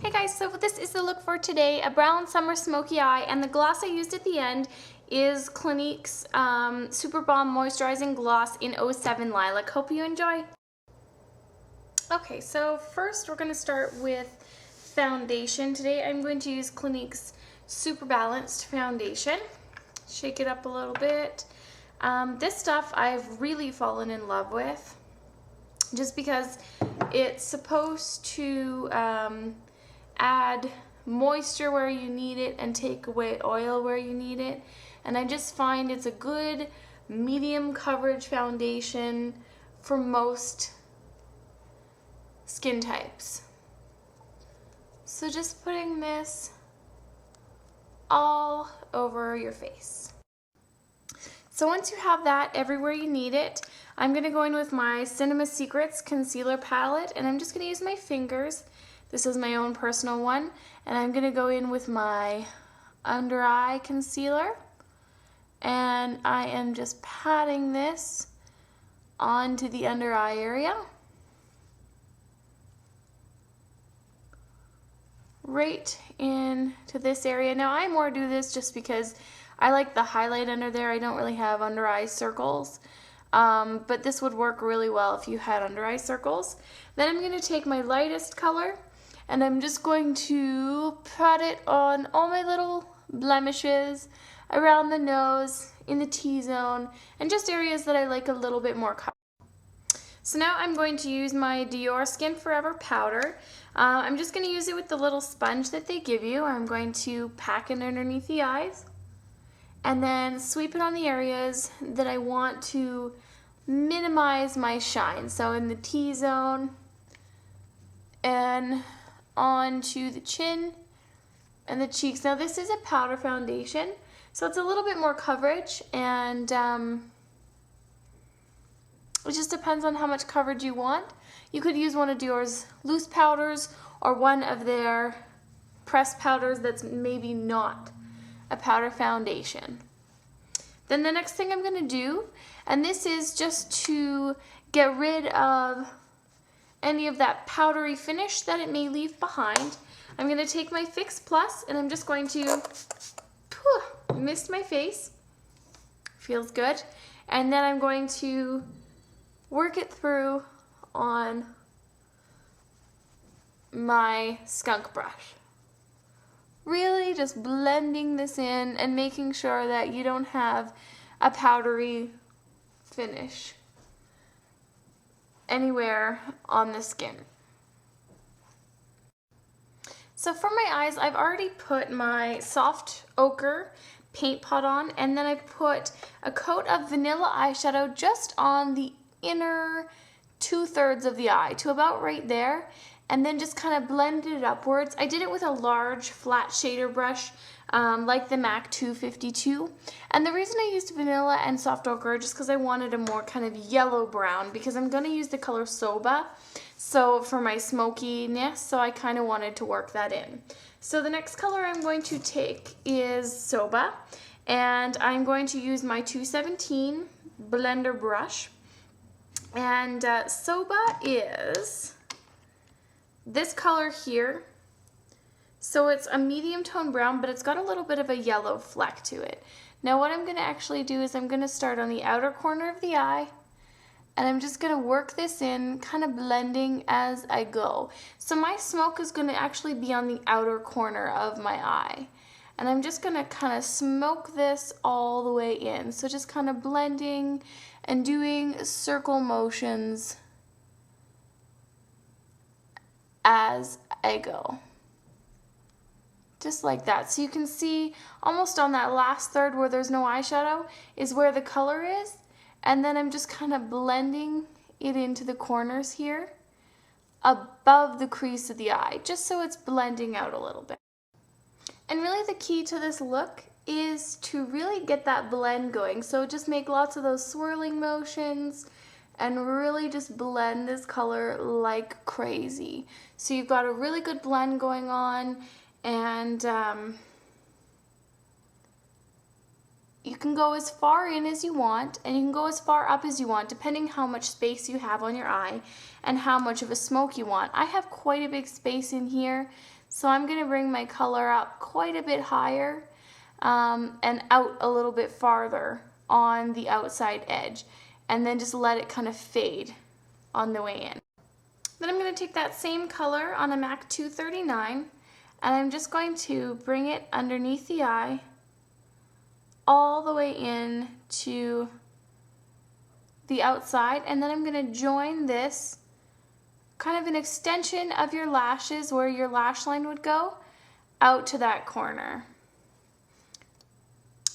Hey guys, so this is the look for today, a brown summer smoky eye, and the gloss I used at the end is Clinique's Super Balm Moisturizing Gloss in 07 Lilac. Hope you enjoy. Okay, so first we're going to start with foundation. Today I'm going to use Clinique's Super Balanced Foundation. Shake it up a little bit. This stuff I've really fallen in love with, just because it's supposed to add moisture where you need it and take away oil where you need it, and I just find it's a good medium coverage foundation for most skin types. So just putting this all over your face. So once you have that everywhere you need it, I'm going to go in with my Cinema Secrets concealer palette, and I'm just going to use my fingers. This is my own personal one, and I'm going to go in with my under eye concealer, and I am just patting this onto the under eye area. Right into this area. Now I more do this just because I like the highlight under there. I don't really have under eye circles, but this would work really well if you had under eye circles. Then I'm going to take my lightest color, and I'm just going to pat it on all my little blemishes, around the nose, in the T-zone, and just areas that I like a little bit more color. So now I'm going to use my Dior Skin Forever powder. I'm just going to use it with the little sponge that they give you. I'm going to pack it underneath the eyes, and then sweep it on the areas that I want to minimize my shine. So in the T-zone, and onto the chin and the cheeks. Now this is a powder foundation, so it's a little bit more coverage, and it just depends on how much coverage you want. You could use one of Dior's loose powders or one of their pressed powders that's maybe not a powder foundation. Then the next thing I'm going to do, and this is just to get rid of any of that powdery finish that it may leave behind, I'm going to take my Fix Plus, and I'm just going to mist my face. Feels good. And then I'm going to work it through on my skunk brush. Really just blending this in and making sure that you don't have a powdery finish anywhere on the skin. So for my eyes, I've already put my soft ochre paint pot on, and then I put a coat of vanilla eyeshadow just on the inner 2/3 of the eye to about right there, and then just kind of blended it upwards. I did it with a large flat shader brush like the M.A.C 252, and the reason I used vanilla and soft ochre just because I wanted a more kind of yellow brown, because I'm going to use the color Soba so for my smokiness, so I kind of wanted to work that in. So the next color I'm going to take is Soba, and I'm going to use my 217 blender brush, and Soba is this color here. So it's a medium tone brown, but it's got a little bit of a yellow fleck to it. Now what I'm going to actually do is I'm going to start on the outer corner of the eye, and I'm just going to work this in, kind of blending as I go. So my smoke is going to actually be on the outer corner of my eye, and I'm just going to kind of smoke this all the way in. So just kind of blending and doing circle motions as I go. Just like that. So you can see almost on that last third where there's no eyeshadow is where the color is, and then I'm just kind of blending it into the corners here above the crease of the eye, just so it's blending out a little bit. And really the key to this look is to really get that blend going. So just make lots of those swirling motions and really just blend this color like crazy. So you've got a really good blend going on, and you can go as far in as you want, and you can go as far up as you want, depending how much space you have on your eye and how much of a smoke you want. I have quite a big space in here, So I'm going to bring my color up quite a bit higher and out a little bit farther on the outside edge, and then just let it kind of fade on the way in. Then I'm going to take that same color on a MAC 239, and I'm just going to bring it underneath the eye all the way in to the outside, and then I'm going to join this kind of an extension of your lashes where your lash line would go out to that corner.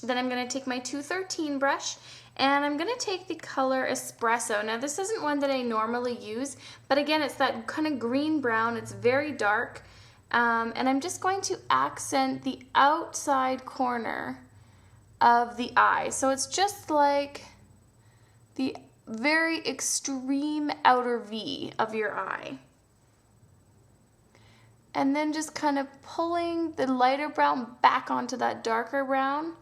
Then I'm going to take my 213 brush and I'm going to take the color Espresso. Now this isn't one that I normally use, but again it's that kind of green brown, it's very dark, and I'm just going to accent the outside corner of the eye. So it's just like the very extreme outer V of your eye. And then just kind of pulling the lighter brown back onto that darker brown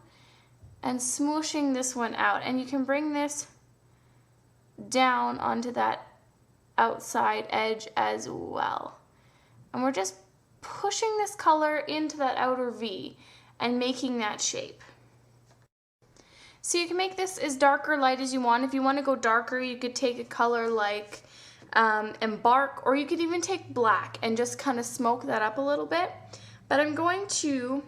and smooshing this one out. And you can bring this down onto that outside edge as well. And we're just pushing this color into that outer V and making that shape. So you can make this as dark or light as you want. If you want to go darker, you could take a color like Embark, or you could even take black and just kind of smoke that up a little bit. But I'm going to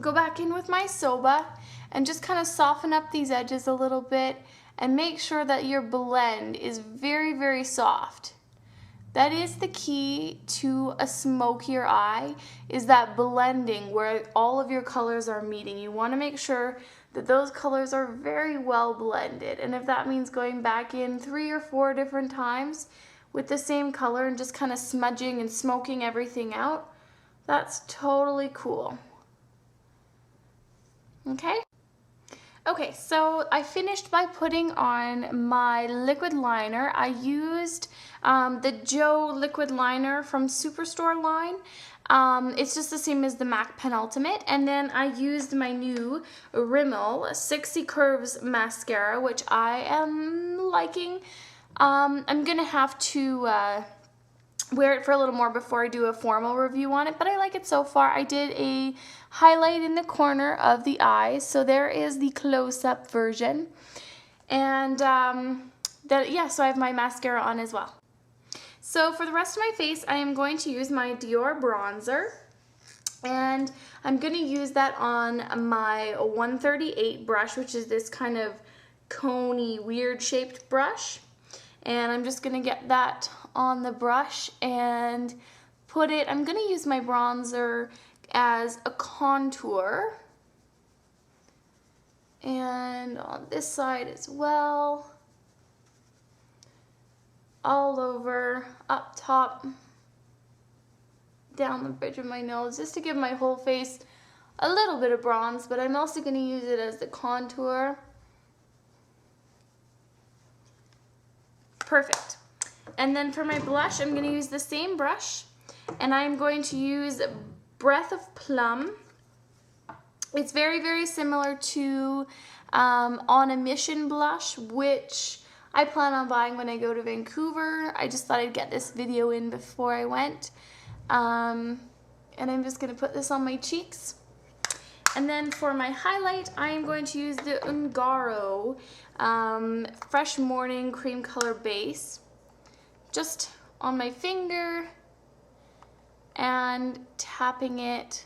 go back in with my Soba and just kind of soften up these edges a little bit and make sure that your blend is very, very soft. That is the key to a smokier eye, is that blending where all of your colors are meeting. You want to make sure that those colors are very well blended. And if that means going back in 3 or 4 different times with the same color and just kind of smudging and smoking everything out, that's totally cool. Okay? Okay, so I finished by putting on my liquid liner. I used the Joe liquid liner from Superstore line. It's just the same as the MAC Penultimate. And then I used my new Rimmel 60 Curves mascara, which I am liking. I'm going to have to wear it for a little more before I do a formal review on it, but I like it so far. I did a highlight in the corner of the eye, so there is the close-up version. And so I have my mascara on as well. So for the rest of my face, I am going to use my Dior bronzer, and I'm going to use that on my 138 brush, which is this kind of coney, weird-shaped brush. And I'm just going to get that on the brush and put it, I'm going to use my bronzer as a contour. And on this side as well. All over, up top, down the bridge of my nose, just to give my whole face a little bit of bronze, but I'm also going to use it as the contour. Perfect. And then for my blush, I'm going to use the same brush, and I'm going to use Breath of Plum. It's very, very similar to On a Mission blush, which I plan on buying when I go to Vancouver. I just thought I'd get this video in before I went. And I'm just going to put this on my cheeks. And then for my highlight, I am going to use the Ungaro Fresh Morning Cream Color Base. Just on my finger and tapping it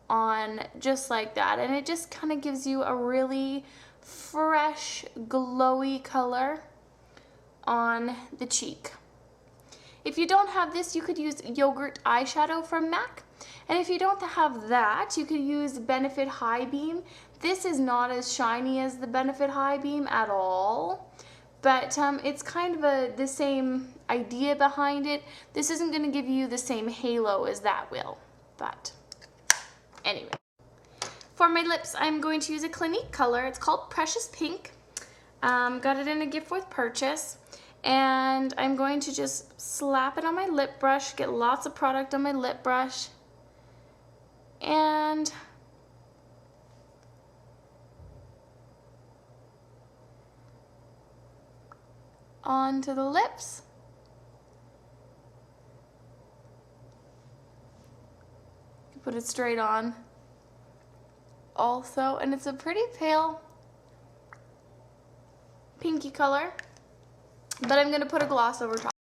on just like that. And it just kind of gives you a really fresh, glowy color on the cheek. If you don't have this, you could use Yogurt eyeshadow from MAC. And if you don't have that, you could use Benefit High Beam. This is not as shiny as the Benefit High Beam at all, but it's kind of the same idea behind it. This isn't going to give you the same halo as that will, but anyway. For my lips, I'm going to use a Clinique color. It's called Precious Pink. Got it in a gift with purchase. And I'm going to just slap it on my lip brush, get lots of product on my lip brush, and onto the lips. Put it straight on also, and it's a pretty pale pinky color, but I'm gonna put a gloss over top.